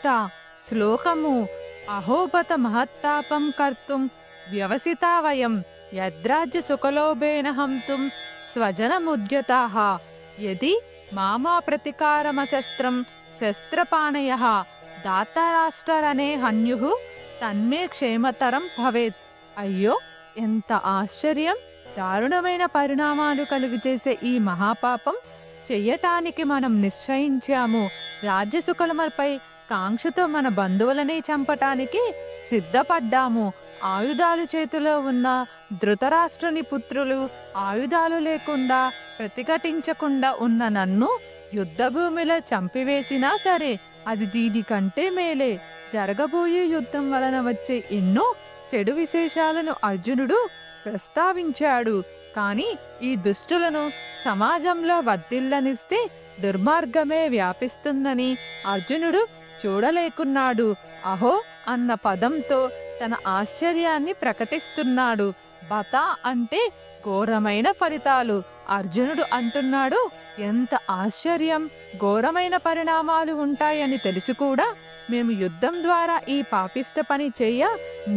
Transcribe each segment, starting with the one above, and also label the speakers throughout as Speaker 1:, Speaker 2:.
Speaker 1: గీత శ్లోకము అహోబత మహత్తాపం కర్తుం వ్యవసితా వయం యద్రాజ్య సుఖలోభేన హంతుం స్వజనముద్యతాః యది మామా ప్రతికారమశస్త్రం శస్త్రపాణయః దాతరాష్ట్రరనే హన్యుః తన్మే క్షేమతరం భవేత్. అయ్యో, ఎంత ఆశ్చర్యం! దారుణమైన పరిణామాలు కలుగజేసే ఈ మహాపాపం చెయ్యటానికి మనం నిశ్చయించాము. రాజ్యసుఖలమపై కాంక్షతో మన బంధువులని చంపటానికి సిద్ధపడ్డాము. ఆయుధాలు చేతిలో ఉన్న ధృతరాష్ట్రుని పుత్రులు ఆయుధాలు లేకుండా ప్రతిఘటించకుండా ఉన్న నన్ను యుద్ధభూమిలో చంపివేసినా సరే అది దీనికంటే మేలే. జరగబోయే యుద్ధం వలన వచ్చే ఎన్నో చెడు విశేషాలను అర్జునుడు ప్రస్తావించాడు. కానీ ఈ దుష్టులను సమాజంలో వర్ధిల్లనిస్తే దుర్మార్గమే వ్యాపిస్తుందని అర్జునుడు చూడలేకున్నాడు. అహో అన్న పదంతో తన ఆశ్చర్యాన్ని ప్రకటిస్తున్నాడు. బత అంటే ఘోరమైన ఫలితాలు. అర్జునుడు అంటున్నాడు, ఎంత ఆశ్చర్యం! ఘోరమైన పరిణామాలు ఉంటాయని తెలిసి కూడా మేము యుద్ధం ద్వారా ఈ పాపిష్ట పని చేయ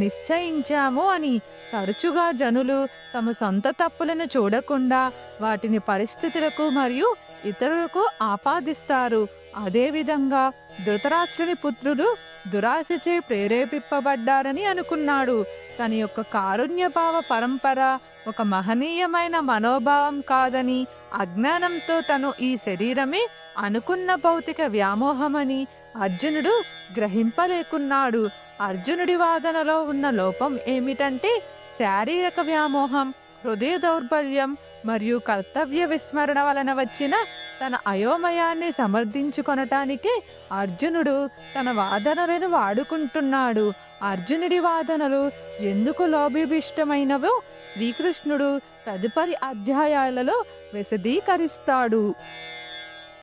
Speaker 1: నిశ్చయించాము అని. తరచుగా జనులు తమ సొంత తప్పులను చూడకుండా వాటిని పరిస్థితులకు మరియు ఇతరులకు ఆపాదిస్తారు. అదేవిధంగా ధృతరాష్ట్రుని పుత్రులు దురాశచే ప్రేరేపింపబడ్డారని అనుకున్నాడు. తన యొక్క కారుణ్యభావ పరంపర ఒక మహనీయమైన మనోభావం కాదని, అజ్ఞానంతో తను ఈ శరీరమే అనుకున్న భౌతిక వ్యామోహమని అర్జునుడు గ్రహింపలేకున్నాడు. అర్జునుడి వాదనలో ఉన్న లోపం ఏమిటంటే శారీరక వ్యామోహం, హృదయ దౌర్బల్యం మరియు కర్తవ్య విస్మరణ వలన వచ్చిన తన అయోమయాన్ని సమర్థించుకొనటానికి అర్జునుడు తన వాదనలను వాడుకుంటున్నాడు. అర్జునుడి వాదనలు ఎందుకు లోభిభిష్టమైనవో శ్రీకృష్ణుడు తదుపరి అధ్యాయాలలో విశదీకరిస్తాడు.